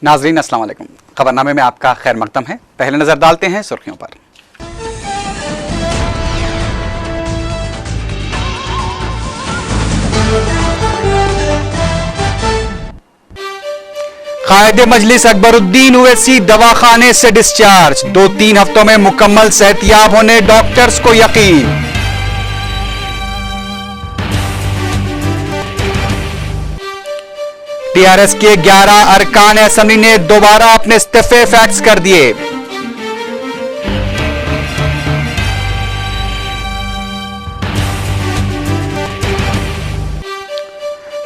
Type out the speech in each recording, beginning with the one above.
नाजरीन अस्सलाम वालेकुम। खबरनामे में आपका खैर मकदम है। पहले नजर डालते हैं सुर्खियों पर। कायदे मजलिस अकबरुद्दीन ओवैसी दवाखाने से डिस्चार्ज, 2-3 हफ्तों में मुकम्मल सेहतियाब होने डॉक्टर्स को यकीन। टीआरएस के 11 अरकान असेंबली ने दोबारा अपने इस्तीफे फैक्स कर दिए।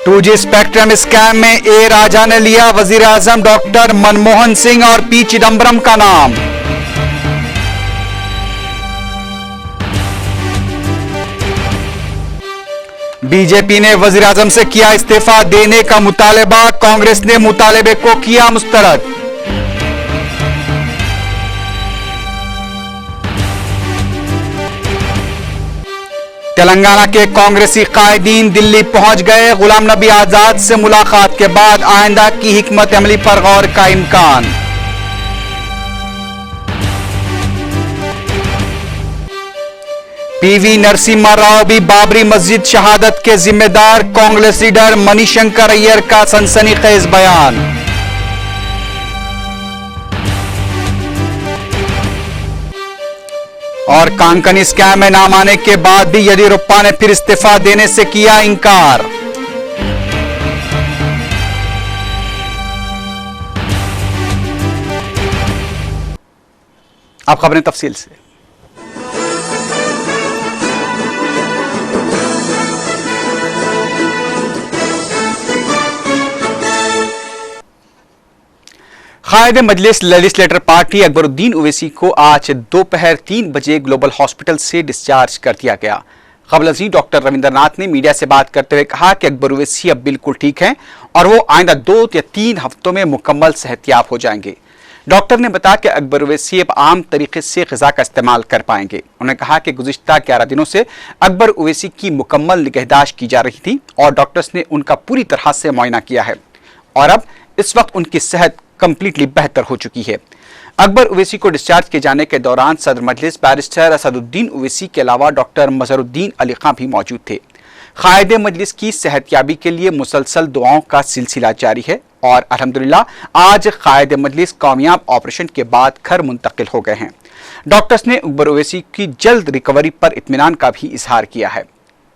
टू जी स्पेक्ट्रम स्कैम में ए राजा ने लिया वजीर आजम डॉक्टर मनमोहन सिंह और पी चिदम्बरम का नाम। बीजेपी ने वजीर आजम से किया इस्तीफा देने का मुतालबा, कांग्रेस ने मुतालबे को किया मुस्तरद। तेलंगाना के कांग्रेसी कायदीन दिल्ली पहुंच गए। गुलाम नबी आजाद से मुलाकात के बाद आइंदा की हिकमत अमली पर गौर का इम्कान। पीवी नरसिम्हा राव भी बाबरी मस्जिद शहादत के जिम्मेदार, कांग्रेस लीडर मणिशंकर अय्यर का सनसनीखेज बयान। और कांकनी स्कैम में नाम आने के बाद भी येदियुरप्पा ने फिर इस्तीफा देने से किया इंकार। अब खबरें तफसील से। कायदे मजलिस लेजिस्लेटर पार्टी अकबरुद्दीन ओवैसी को आज दोपहर 3 बजे ग्लोबल हॉस्पिटल से डिस्चार्ज कर दिया गया। कबल अज़ीं डॉक्टर रविंद्रनाथ ने मीडिया से बात करते हुए कहा कि अकबर ओवैसी अब बिल्कुल ठीक हैं और वो आइंदा 2 या 3 हफ्तों में मुकम्मल सेहतियाब हो जाएंगे। डॉक्टर ने बताया कि अकबर ओवैसी अब आम तरीके से ग़िज़ा का इस्तेमाल कर पाएंगे। उन्होंने कहा कि गुज़िश्ता 11 दिनों से अकबर ओवैसी की मुकम्मल निगहदाश्त की जा रही थी और डॉक्टर्स ने उनका पूरी तरह से मुआयना किया है और अब इस वक्त उनकी सेहत कंप्लीटली बेहतर हो चुकी है। अकबर ओवैसी को डिस्चार्ज किए जाने के दौरान सदर मजलिस बैरिस्टर असदुद्दीन ओवैसी के अलावा डॉक्टर मजहरुद्दीन अली खां भी मौजूद थे। कायदे मजलिस की सेहतयाबी के लिए मुसलसल दुआओं का सिलसिला जारी है और अल्हम्दुलिल्लाह आज कायदे मजलिस कामयाब ऑपरेशन के बाद घर मुंतकिल हो गए हैं। डॉक्टर्स ने अकबर ओवैसी की जल्द रिकवरी पर इत्मीनान का भी इजहार किया है।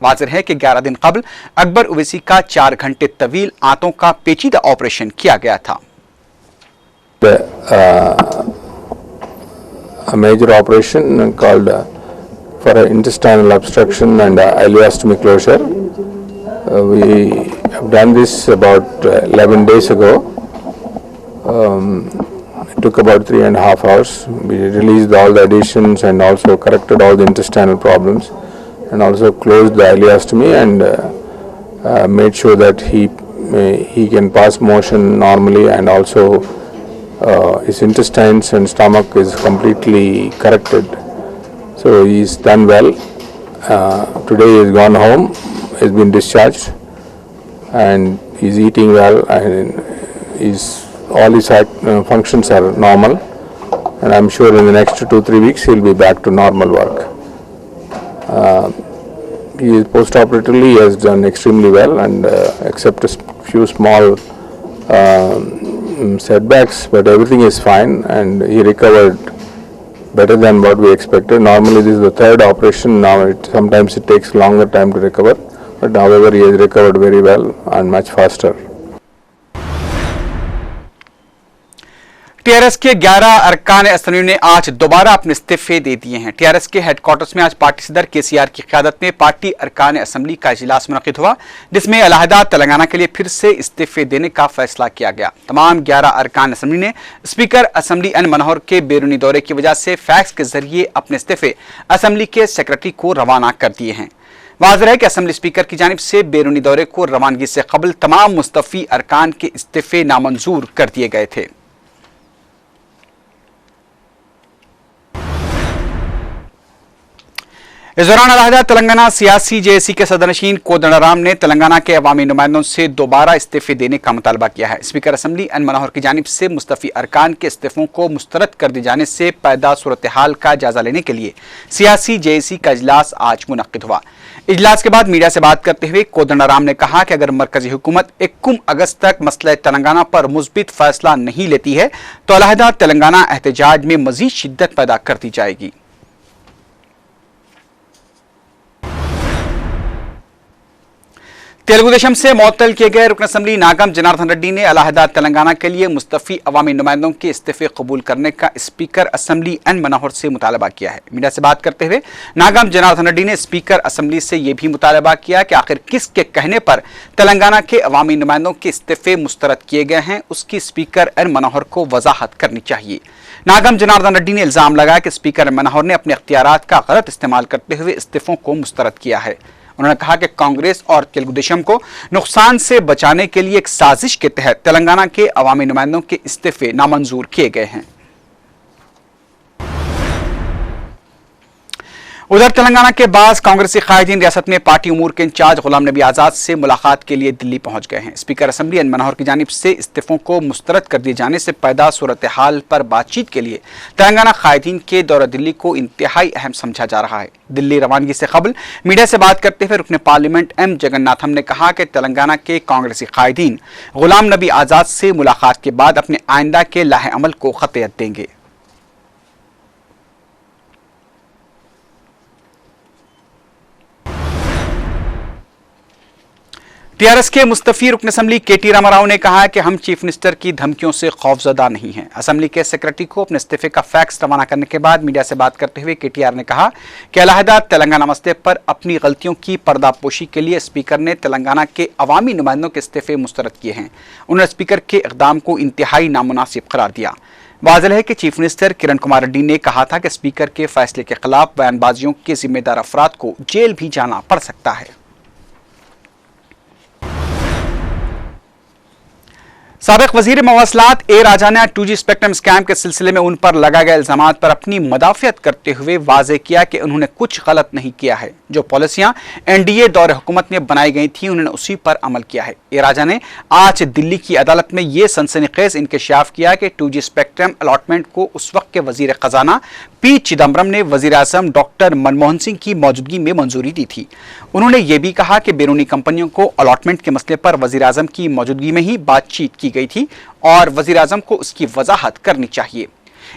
वाज़ेह है कि 11 दिन कबल अकबर ओवैसी का 4 घंटे तवील आंतों का पेचीदा ऑपरेशन किया गया था। A major operation called for intestinal obstruction and ileostomy closure. We have done this about 11 days ago. It took about 3.5 hours. We released all the adhesions and also corrected all the intestinal problems and also closed the ileostomy and made sure that he can pass motion normally and also his intestines and stomach is completely corrected. So he's done well. Today he's gone home, he's been discharged and he's eating well and all his functions are normal and I'm sure in the next 2-3 weeks he'll be back to normal work. He is post-operatively has done extremely well and except a few small setbacks, but everything is fine and he recovered better than what we expected. Normally this is the 3rd operation, now sometimes it takes longer time to recover, but however he has recovered very well and much faster. TRS के 11 अरकान assembly ने आज दोबारा अपने इस्तीफे दे दिए हैं। TRS के हेडक्वार्टर्स में आज पार्टी सदर केसीआर की क़यादत में पार्टी अरकान असेंबली का इजलास मुनक़िद हुआ, जिसमें अलहदा तेलंगाना के लिए फिर से इस्तीफे देने का फैसला किया गया। तमाम 11 अरकान असेंबली ने स्पीकर असेंबली एन मनोहर के बैरूनी दौरे की वजह से फैक्स के जरिए अपने इस्तीफे असेंबली के सेक्रेटरी को रवाना कर दिए हैं। वाज़ेह है कि असेंबली स्पीकर की जानिब से बैरूनी दौरे को रवानगी से कबल तमाम मुस्तफ़ी अरकान के इस्तीफे नामंजूर कर दिए गए थे। इस दौरान अलहदा तेलंगाना सियासी जेएसी के सदरनशीन कोदंडराम ने तेलंगाना के अवामी नुमाइंदों से दोबारा इस्तीफे देने का मुतालबा किया है। स्पीकर असम्बली एन मनोहर की जानिब से मुस्तफी अरकान के इस्तीफों को मुस्तरद कर दिए जाने से पैदा सूरत हाल का जायजा लेने के लिए सियासी जेएसी का इजलास आज मुनक्किद हुआ। इजलास के बाद मीडिया से बात करते हुए कोदंडराम ने कहा कि अगर मरकजी हुकूमत 21 अगस्त तक मसला तेलंगाना पर मुस्बित फैसला नहीं लेती है तो अलहदा तेलंगाना एहतजाज में मजीद शिद्दत पैदा कर दी जाएगी। तेलुगु देशम से मुअत्तल किए गए रुकन असम्बली नागम जनार्दन रेड्डी ने अलहदा तेलंगाना के लिए मुस्तफी अवामी नुमाइंदों के इस्तीफे कबूल करने का स्पीकर असम्बली एन मनोहर से मुतालबा किया है। मीडिया से बात करते हुए नागम जनार्दन रेड्डी ने स्पीकर असम्बली से यह भी मुतालबा किया कि आखिर किसके कहने पर तेलंगाना के अवामी नुमाइंदों के इस्तीफे मुस्तरद किए गए हैं, उसकी स्पीकर एन मनोहर को वजाहत करनी चाहिए। नागम जनार्दन रेड्डी ने इल्जाम लगाया कि स्पीकर एन मनोहर ने अपने अख्तियारात का गलत इस्तेमाल करते हुए इस्तीफों को मुस्तरद किया है। उन्होंने कहा कि कांग्रेस और तेलुगु देशम को नुकसान से बचाने के लिए एक साजिश के तहत तेलंगाना के अवामी नुमाइंदों के इस्तीफे नामंजूर किए गए हैं। उधर तेलंगाना के बाद कांग्रेसी कायदीन रियासत में पार्टी उमूर के इंचार्ज गुलाम नबी आजाद से मुलाकात के लिए दिल्ली पहुंच गए हैं। स्पीकर असम्बली एन मनोहर की जानिब से इस्तीफों को मुस्तरद कर दिए जाने से पैदा सूरत हाल पर बातचीत के लिए तेलंगाना कायदीन के दौरा दिल्ली को इंतहाई अहम समझा जा रहा है। दिल्ली रवानगी से कबल मीडिया से बात करते हुए रुकने पार्लियामेंट एम जगन्नाथम ने कहा कि तेलंगाना के कांग्रेसी कायदीन गुलाम नबी आजाद से मुलाकात के बाद अपने आइंदा के लाहे अमल को खतियत देंगे। टीआरएस के मुस्तफी रुकन असम्बली केटी रामाराव ने कहा कि हम चीफ मिनिस्टर की धमकियों से खौफजदा नहीं हैं। असम्बली के सेक्रेटरी को अपने इस्तीफे का फैक्स रवाना करने के बाद मीडिया से बात करते हुए केटीआर ने कहा कि अलहदा तेलंगाना मसले पर अपनी गलतियों की पर्दापोशी के लिए स्पीकर ने तेलंगाना के अवामी नुमाइंदों के इस्तीफे मुस्तरद किए हैं। उन्होंने स्पीकर के इक़दाम को इंतहाई नामुनासिब करार दिया। वाज़ेह है कि चीफ मिनिस्टर किरण कुमार रेड्डी ने कहा था कि स्पीकर के फैसले के खिलाफ बयानबाजियों के जिम्मेदार अफराद को जेल भी जाना पड़ सकता है। साबिक वजीर मवासलात ए राजा ने 2G स्पेक्ट्रम स्कैम के सिलसिले में उन पर लगाए गए इल्जामात पर अपनी मदाफियत करते हुए वाज़ेह किया कि उन्होंने कुछ गलत नहीं किया है। जो पॉलिसियां एनडीए दौरे हुकूमत में बनाई गई थी उन्होंने उसी पर अमल किया है। ए राजा ने आज दिल्ली की अदालत में यह सनसनीखेज इंकशाफ किया कि 2G स्पेक्ट्रम अलॉटमेंट को उस वक्त के वजीर खजाना पी चिदम्बरम ने वजीर आजम डॉक्टर मनमोहन सिंह की मौजूदगी में मंजूरी दी थी। उन्होंने ये भी कहा कि बैरूनी कंपनियों को अलॉटमेंट के मसले पर वजीर आजम की मौजूदगी में ही बातचीत की गई थी और वजीर आजम को उसकी वजाहत करनी चाहिए।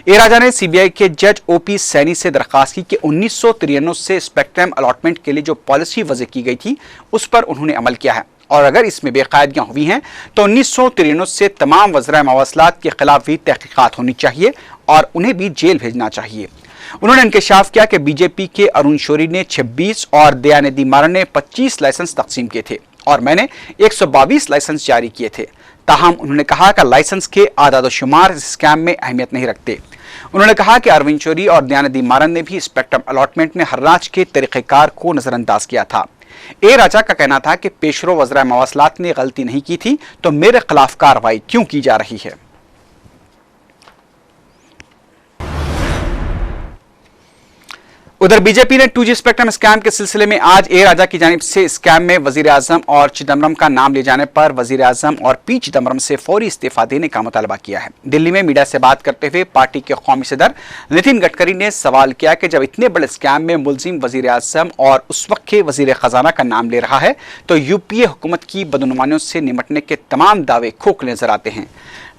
ए राजा ने सीबीआई के जज ओपी सैनी से दरखास्त की कि 1993 से स्पेक्ट्रम अलॉटमेंट के लिए जो पॉलिसी वज़े की गई थी उस पर उन्होंने अमल किया है और अगर इसमें बेकायदगियां हुई हैं तो 1993 से तमाम वज़राए मवासलात के खिलाफ भी तहकीकात होनी चाहिए और उन्हें भी जेल भेजना चाहिए। उन्होंने इंकशाफ किया कि बीजेपी के अरुण शौरी ने 26 और दयानिधि मारन ने 25 लाइसेंस तकसीम किए थे और मैंने 122 लाइसेंस जारी किए थे। ताहम उन्होंने कहा कि लाइसेंस के आदाद शुमार इस स्कैम में अहमियत नहीं रखते। उन्होंने कहा कि अरविंद शौरी और दयानिधि मारन ने भी स्पेक्ट्रम अलॉटमेंट में हर्राज के तरीक़ेकार को नजरअंदाज किया था। ए राजा का कहना था कि पेशरो वज़राए मवासलात ने गलती नहीं की थी तो मेरे खिलाफ कार्रवाई क्यों की जा रही है। उधर बीजेपी ने 2G स्पेक्ट्रम स्कैम के सिलसिले में आज ए राजा की जानिब से स्कैम में वजीर आजम और चिदम्बरम का नाम ले जाने पर वजीर आजम और पी चिदम्बरम से फौरी इस्तीफा देने का मुतालबा किया है। दिल्ली में मीडिया से बात करते हुए पार्टी के कौमी सदर नितिन गडकरी ने सवाल किया कि जब इतने बड़े स्कैम में मुलजिम वजीर आजम और उस वक्त के वजीर खजाना का नाम ले रहा है तो यूपीए हुकूमत की बदनुमानियों से निपटने के तमाम दावे खोखले नजर आते हैं।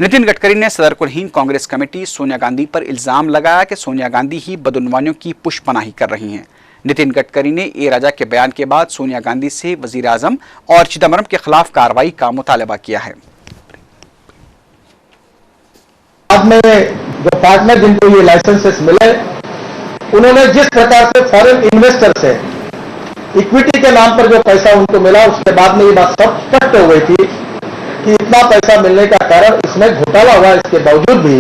नितिन गडकरी ने सदर कुल हिंद कांग्रेस कमेटी सोनिया गांधी पर इल्जाम लगाया कि सोनिया गांधी ही बदनुमानियों की पुष्पनाही कर रही हैं। नितिन गडकरी ने ए राजा के बयान के बाद सोनिया गांधी से वजीर आजम और चिदम्बरम के खिलाफ कार्रवाई का मुतालबा किया है। बाद में जो पार्टनर जिनको ये लाइसेंसेस मिले उन्होंने जिस प्रकार से फॉरेन इन्वेस्टर से इक्विटी के नाम पर जो पैसा उनको मिला उसके बाद में ये बात सब स्पष्ट हो गई थी कि इतना पैसा मिलने का कारण इसमें घोटाला हुआ। इसके बावजूद भी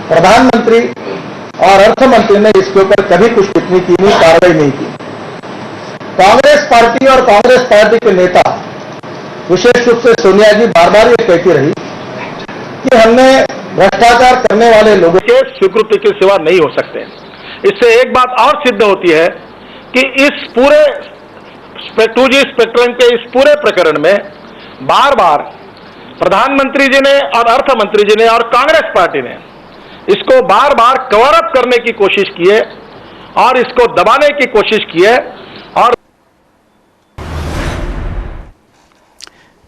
प्रधानमंत्री और अर्थमंत्री ने इसके ऊपर कभी कुछ टिप्पणी की नहीं, कार्रवाई नहीं की। कांग्रेस पार्टी और कांग्रेस पार्टी के नेता विशेष रूप से सोनिया जी बार बार ये कहती रही कि हमने भ्रष्टाचार करने वाले लोगों के स्वीकृति के सिवा नहीं हो सकते। इससे एक बात और सिद्ध होती है कि इस पूरे 2G स्पेक्ट्रम के इस पूरे प्रकरण में बार बार प्रधानमंत्री जी ने और अर्थ मंत्री जी ने और कांग्रेस पार्टी ने इसको बार बार कवर अप करने की कोशिश की है और इसको दबाने की कोशिश की है। और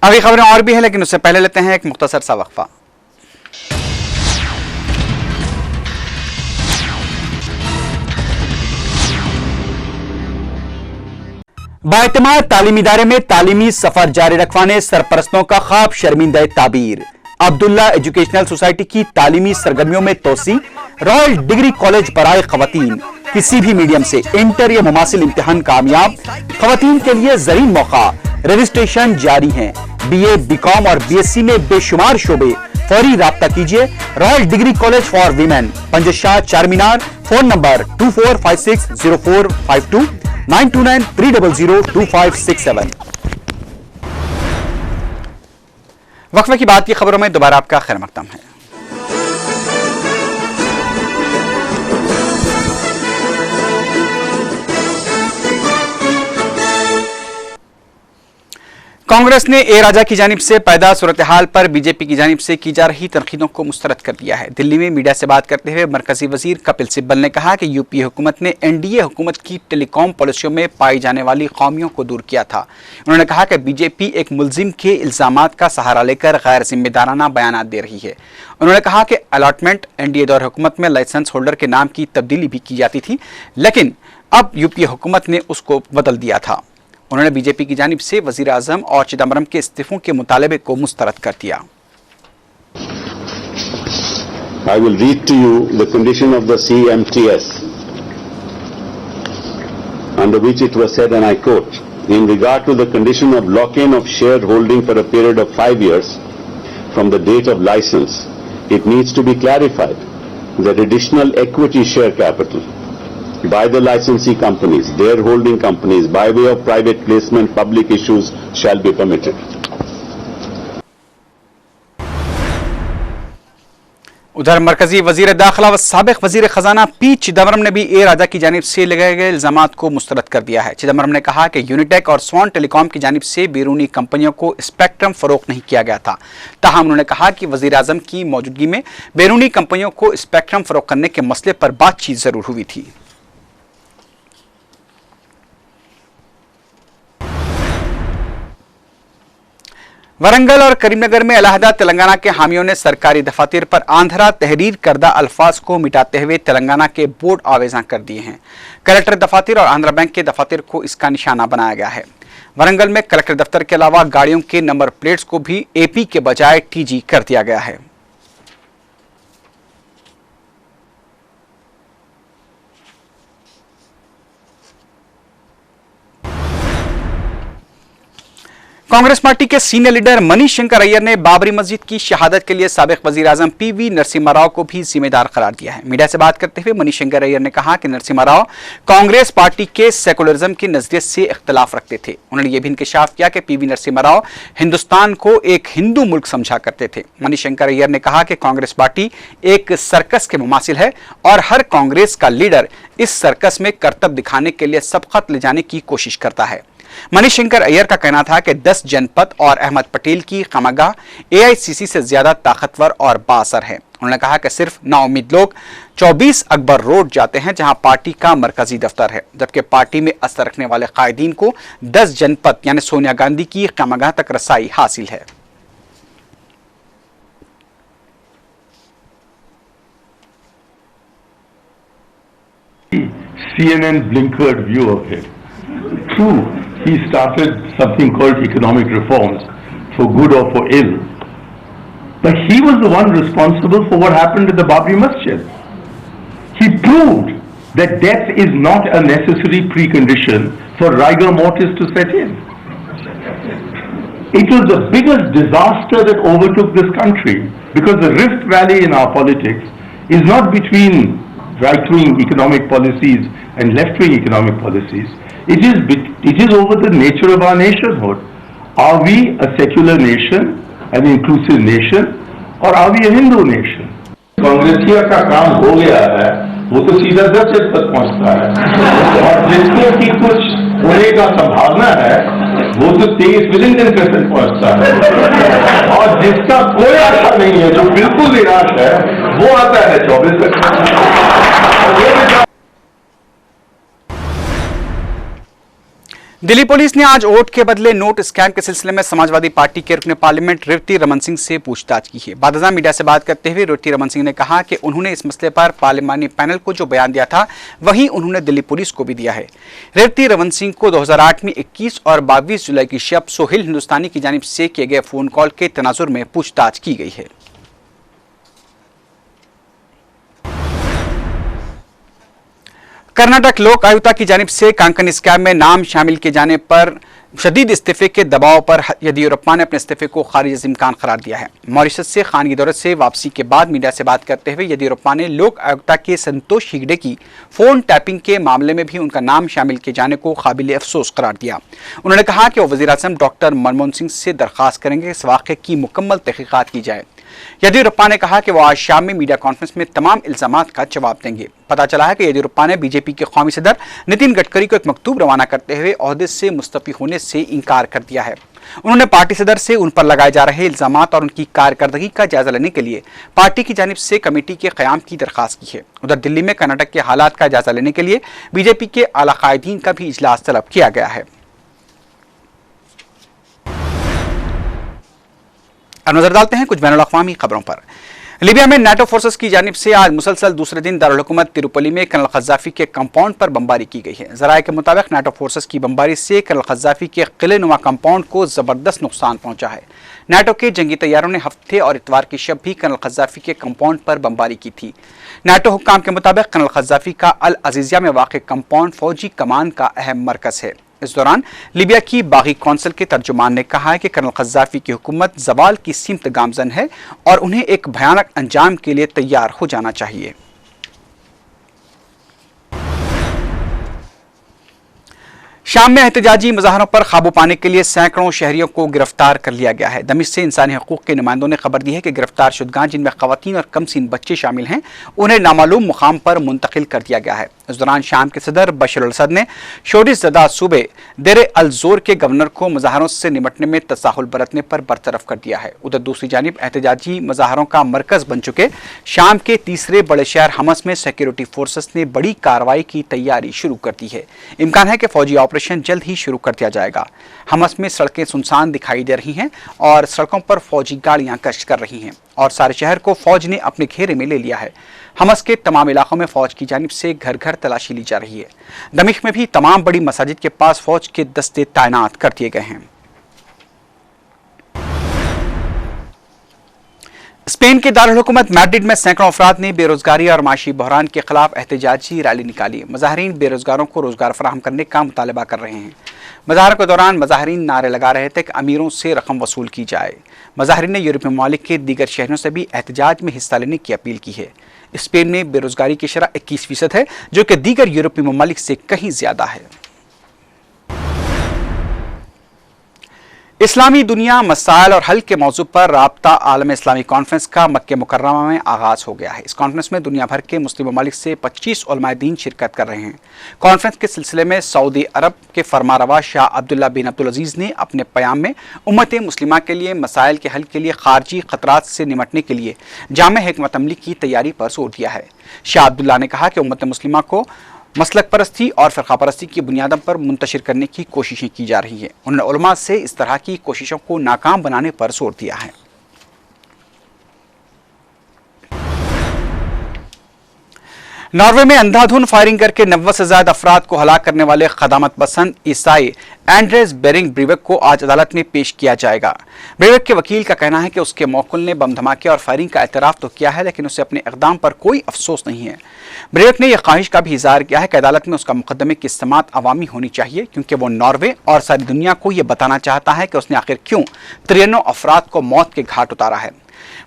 आगे खबरें और भी हैं, लेकिन उससे पहले लेते हैं एक मुख्तसर सा वक्फा। बाएतमाद तालीमी इदारे में तालीमी सफर जारी रखवाने सरपरस्तों का ख्वाब शर्मिंदा ताबीर। अब्दुल्ला एजुकेशनल सोसाइटी की तालीमी सरगर्मियों में तोसी। रॉयल डिग्री कॉलेज बराए खवातीन, किसी भी मीडियम से इंटर या मुमासिल इम्तिहान कामयाब। खवातीन के लिए जरीन मौका, रजिस्ट्रेशन जारी है। BA, BCom और BSc में बेशुमार शोबे। फौरी राब्ता कीजिए। Royal degree college for women, Panjshah, Charminar. Phone number 24560452 9293002567। वक्फे की बात की खबरों में दोबारा आपका खैर मकदम है। कांग्रेस ने ए राजा की जानिब से पैदा सूरत हाल पर बीजेपी की जानिब से की जा रही तनकीदों को मुस्तरद कर दिया है। दिल्ली में मीडिया से बात करते हुए मरकजी वजीर कपिल सिब्बल ने कहा कि यूपीए हुकूमत ने NDA हुकूमत की टेलीकॉम पॉलिसियों में पाई जाने वाली खामियों को दूर किया था। उन्होंने कहा कि बीजेपी एक मुलजिम के इल्जामात का सहारा लेकर गैर जिम्मेदाराना बयान दे रही है। उन्होंने कहा कि अलॉटमेंट NDA दौर हुकूमत में लाइसेंस होल्डर के नाम की तब्दीली भी की जाती थी, लेकिन अब यूपीए हुकूमत ने उसको बदल दिया था। उन्होंने बीजेपी की जानिब से वजीर आजम और चिदम्बरम के इस्तीफों के मुतालबे को मुस्तरद कर दिया। I will read to you the condition of the CMTS, under which it was said, and I quote, in regard to the condition of lock-in of shareholding for a period of 5 years from the date of license, it needs to be clarified that additional equity share capital by the licensee companies, their holding companies, by way of private placement, public issues shall be permitted. उधर मरकजी वजीर दाखिला व साबिक वजीर खजाना P Chidambaram ने भी ए राजा की जानिब से लगाए गए इल्जामात को मुस्तरद कर दिया है। चिदम्बरम ने कहा कि यूनिटेक और स्वान टेलीकॉम की जानिब से बैरूनी कंपनियों को स्पेक्ट्रम फरोख्त नहीं किया गया था। ताहम उन्होंने कहा कि वजीर आजम की मौजूदगी में बैरूनी कंपनियों को स्पेक्ट्रम फरोख्त करने के मसले पर बातचीत जरूर हुई थी। वरंगल और करीमनगर में अलहदा तेलंगाना के हामियों ने सरकारी दफातर पर आंध्रा तहरीर करदा अल्फाज को मिटाते हुए तेलंगाना के बोर्ड आवेजा कर दिए हैं। कलेक्टर दफातर और आंध्रा बैंक के दफातर को इसका निशाना बनाया गया है। वरंगल में कलेक्टर दफ्तर के अलावा गाड़ियों के नंबर प्लेट्स को भी AP के बजाय TG कर दिया गया है। कांग्रेस पार्टी के सीनियर लीडर मनीष शंकर अय्यर ने बाबरी मस्जिद की शहादत के लिए साबिक वजीर आजम PV नरसिम्हा राव को भी जिम्मेदार करार दिया है। मीडिया से बात करते हुए मनीष शंकर अय्यर ने कहा कि नरसिम्हा राव कांग्रेस पार्टी के सेकुलरिज्म के नजरिए से इख्तलाफ रखते थे। उन्होंने यह भी इंकशाफ किया कि PV नरसिम्हा राव हिंदुस्तान को एक हिंदू मुल्क समझा करते थे। मनीष शंकर अय्यर ने कहा कि कांग्रेस पार्टी एक सर्कस के मुमासिल है और हर कांग्रेस का लीडर इस सर्कस में करतब दिखाने के लिए सबकत ले जाने की कोशिश करता है। मनीष शंकर अय्यर का कहना था कि 10 जनपद और अहमद पटेल की खमागाह AICC से ज्यादा ताकतवर और बाअसर है। उन्होंने कहा कि सिर्फ नाउम्मीद लोग 24 अकबर रोड जाते हैं जहां पार्टी का मरकजी दफ्तर है, जबकि पार्टी में असर रखने वाले कायदीन को 10 जनपद यानी सोनिया गांधी की खमागाह तक रसाई हासिल है। CNN blinkered view of it. True, he started something called economic reforms, for good or for ill. But he was the one responsible for what happened at the Babri Masjid. He proved that death is not a necessary precondition for rigor mortis to set in. It was the biggest disaster that overtook this country, because the rift valley in our politics is not between right-wing economic policies and left-wing economic policies. It is over the nature of our nationhood. Are we a secular nation, an inclusive nation, or are we a Hindu nation? कांग्रेसिया का काम हो गया है वो तो सीधा 10 तक पहुंचता है, और जिसको कि कुछ होने का संभावना है वो तो 23 विदिन 10% पहुंचता है, और जिसका कोई आशा नहीं है, जो बिल्कुल निराश है, वो आता है 24 तक। दिल्ली पुलिस ने आज वोट के बदले नोट स्कैम के सिलसिले में समाजवादी पार्टी के रुकन पार्लियामेंट रेवती रमन सिंह से पूछताछ की है। बादशाह मीडिया से बात करते हुए रेवती रमन सिंह ने कहा कि उन्होंने इस मसले पर पार्लियामानी पैनल को जो बयान दिया था वही उन्होंने दिल्ली पुलिस को भी दिया है। रेवती रमन सिंह को 2008 में 21 और 22 जुलाई की शब सोहेल हिंदुस्तानी की जानिब से किए गए फोन कॉल के तनाजुर में पूछताछ की गई है। कर्नाटक लोक आयुक्ता की जानिब से कांकन स्कैम में नाम शामिल किए जाने पर शदीद इस्तीफे के दबाव पर येदियुरप्पा ने अपने इस्तीफे को खारिज इम्कान करार दिया है। मॉरिशस से खानगी दौरे से वापसी के बाद मीडिया से बात करते हुए येदियुरप्पा ने लोक आयुक्ता के संतोष हेगड़े की फोन टैपिंग के मामले में भी उनका नाम शामिल किए जाने को काबिल अफसोस करार दिया। उन्होंने कहा कि वो वज़ीर आज़म डॉक्टर मनमोहन सिंह से दरख्वास्त करेंगे कि इस वाक़े की मुकम्मल तहक़ीक़ात की जाए। येदियुरप्पा ने कहा कि वो आज शाम में मीडिया कॉन्फ्रेंस में तमाम इल्जामात का जवाब देंगे। पता चला है कि येदियुरप्पा ने बीजेपी के कौमी सदर नितिन गडकरी को एक मकतूब रवाना करते हुए ओहदे से मुस्तफ़ी होने से इनकार कर दिया है। उन्होंने पार्टी सदर से उन पर लगाए जा रहे इल्जामात और उनकी कारकर्दगी का जायजा लेने के लिए पार्टी की जानिब से कमेटी के क़याम की दरख्वास्त की है। उधर दिल्ली में कर्नाटक के हालात का जायजा लेने के लिए बीजेपी के आला कायदीन का भी इजलास तलब किया गया है। अब नजर डालते हैं कुछ बैनुल-अक़वामी खबरों पर। लीबिया में नाटो फोर्सेस की जानिब से आज मुसलसल दूसरे दिन दारुल हुकूमत त्रिपोली में कर्नल क़ज़्ज़ाफ़ी के कंपाउंड पर बमबारी की गई है। ज़राए के मुताबिक नाटो फोर्सेस की बमबारी से कर्नल क़ज़्ज़ाफ़ी के किले नुमा कंपाउंड को ज़बरदस्त नुकसान पहुंचा है। नाटो के जंगी तैयारों ने हफ्ते और इतवार की शब भी कर्नल क़ज़्ज़ाफ़ी के कंपाउंड पर बमबारी की थी। नाटो हुक्काम के मुताबिक कर्नल क़ज़्ज़ाफ़ी का अल अज़ीज़िया में वाक़ कंपाउंड फौजी कमान का अहम मरकज़ है। इस दौरान लीबिया की बागी कौंसिल के तर्जुमान ने कहा है कि कर्नल क़ज़्ज़ाफ़ी की हुकूमत ज़वाल की सिमत गामज़न है और उन्हें एक भयानक अंजाम के लिए तैयार हो जाना चाहिए। शाम में एहतजाजी मुजाहरों पर काबू पाने के लिए सैकड़ों शहरियों को गिरफ्तार कर लिया गया है। दमिश्क से इंसानी हकूक़ के नुमाइंदों ने खबर दी है कि गिरफ्तार शुदगान, जिनमें ख़वातीन और कमसीन बच्चे शामिल हैं, उन्हें नामालूम मुकाम पर मुंतकिल कर दिया गया है। इस दौरान शाम के सदर बशर अल असद ने शोरिश ज़दा सूबे देर अल ज़ोर के गवर्नर को मुजाहरों से निपटने में तसाहुल बरतने पर बरतरफ कर दिया है। उधर दूसरी जानिब एहतजाजी मुजाहरों का मरकज़ बन चुके शाम के तीसरे बड़े शहर हमस में सिक्योरिटी फोर्सेस ने बड़ी कार्रवाई की तैयारी शुरू कर दी है। इम्कान है कि फौजी ऑपरेशन जल्द ही शुरू कर दिया जाएगा। हमस में सड़कें सुनसान दिखाई दे रही हैं और सड़कों पर फौजी गाड़ियां गश्त कर रही हैं और सारे शहर को फौज ने अपने घेरे में ले लिया है। हमस के तमाम इलाकों में फौज की जानिब से घर घर तलाशी ली जा रही है। दमिश्क में भी तमाम बड़ी मसाजिद के पास फौज के दस्ते तैनात कर दिए गए हैं। स्पेन के दारुल हुकूमत मैड्रिड में सैकड़ों अफराद ने बेरोजगारी और माशी बहरान के खिलाफ एहतजाजी रैली निकाली। मुजाहिरीन बेरोजगारों को रोजगार फराहम करने का मुतालबा कर रहे हैं। मुजाहरों के दौरान मुजाहिरीन नारे लगा रहे थे कि अमीरों से रकम वसूल की जाए। मुजाहिरीन ने यूरोपीय ममालिक के दीगर शहरों से भी एहतजाज में हिस्सा लेने की अपील की है। स्पेन में बेरोजगारी की शरह 21% है, जो कि दीगर यूरोपीय ममालिक से कहीं ज्यादा है। इस्लामी दुनिया मसाइल और हल के मौजू पर राब्ता आलम इस्लामी कॉन्फ्रेंस का मक्के मुकर्रमा में आगाज हो गया है। इस कॉन्फ्रेंस में दुनिया भर के मुस्लिम ममालिक से 25 उलमाए दीन शिरकत कर रहे हैं। कॉन्फ्रेंस के सिलसिले में सऊदी अरब के फरमारवा शाह अब्दुल्ला बिन अब्दुल अजीज ने अपने प्याम में उम्मत मुस्लिमा के लिए मसाइल के हल के लिए खारजी खतरात से निमटने के लिए जामे हिकमत अमली की तैयारी पर जोर दिया है। शाह अब्दुल्ला ने कहा कि उम्मत मुस्लिमा को मसलक परस्ती और फ़िरक़ा परस्ती की बुनियादों पर मुंतशिर करने की कोशिशें की जा रही हैं। उन्होंने उलमा से इस तरह की कोशिशों को नाकाम बनाने पर जोर दिया है। नॉर्वे में अंधाधुन फायरिंग करके 90 से ज्यादा अफराद को हलाक करने वाले खदामत पसंद ईसाई एंड्रेस बेरिंग ब्रीवेक को आज अदालत में पेश किया जाएगा। ब्रीवेक के वकील का कहना है कि उसके मौकुल ने बम धमाके और फायरिंग का एतराफ़ तो किया है, लेकिन उसे अपने इक़दाम पर कोई अफसोस नहीं है। ब्रीवेक ने यह ख्वाहिश का भी इज़हार किया है कि अदालत में उसका मुकदमे की समाअत अवामी होनी चाहिए, क्योंकि वो नॉर्वे और सारी दुनिया को यह बताना चाहता है कि उसने आखिर क्यों 93 अफराद को मौत के घाट उतारा है।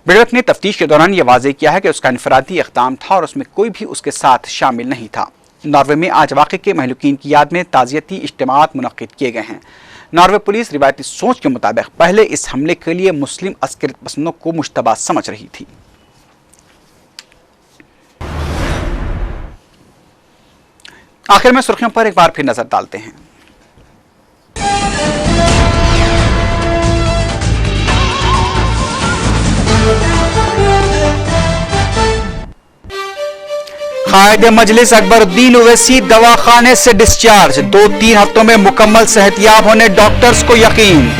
ब्रीवेक ने तफ्तीश के दौरान यह वाज़ेह किया है कि उसका इनफरादी इक़दाम था और उसमें कोई भी उसके साथ शामिल नहीं था। नॉर्वे में आज वाक़े के महलूकीन की याद में ताज़ियती इज्तिमाअत मुनक़्क़िद किए गए हैं। नॉर्वे पुलिस रिवायती सोच के मुताबिक पहले इस हमले के लिए मुस्लिम अस्करियत पसंदों को मुश्तबा समझ रही थी। आखिर में सुर्खियों पर एक बार फिर नजर डालते हैं। कायद मजलिस अकबरुद्दीन ओवैसी दवाखाने से डिस्चार्ज, 2-3 हफ्तों में मुकम्मल सेहतयाब होने डॉक्टर्स को यकीन।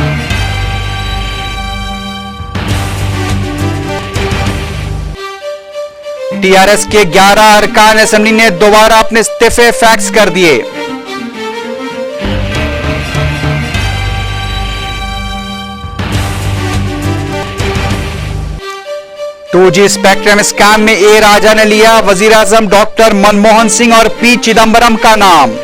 टीआरएस के 11 अरकान असेंबली ने दोबारा अपने इस्तीफे फैक्स कर दिए। टू जी स्पेक्ट्रम स्कैम में ए राजा ने लिया वजीर आजम डॉक्टर मनमोहन सिंह और पी चिदंबरम का नाम।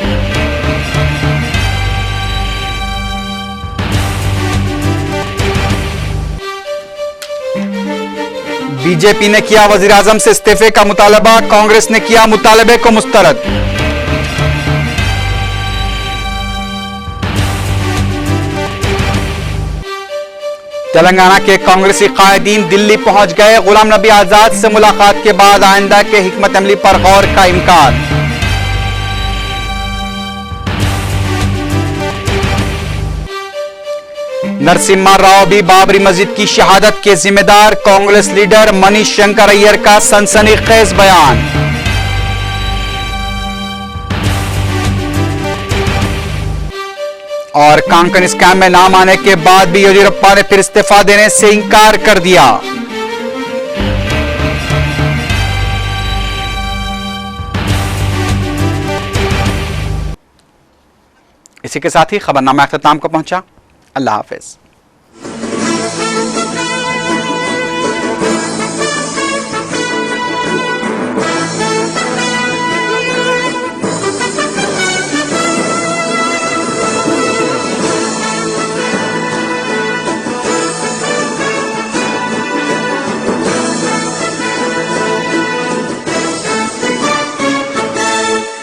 बीजेपी ने किया वजीर आजम से इस्तीफे का मुतालबा, कांग्रेस ने किया मुतालबे को मुस्तरद। तेलंगाना के कांग्रेसी कायदीन दिल्ली पहुंच गए, गुलाम नबी आजाद से मुलाकात के बाद आइंदा के हिकमत अमली पर गौर का इम्कान। नरसिम्हा राव भी बाबरी मस्जिद की शहादत के जिम्मेदार, कांग्रेस लीडर मनीष शंकर अय्यर का सनसनीखेज बयान। और कांकन स्कैम में नाम आने के बाद भी येदियुरप्पा ने फिर इस्तीफा देने से इंकार कर दिया। इसी के साथ ही खबरनामा अख्ताम को पहुंचा। अल्लाह हाफिज।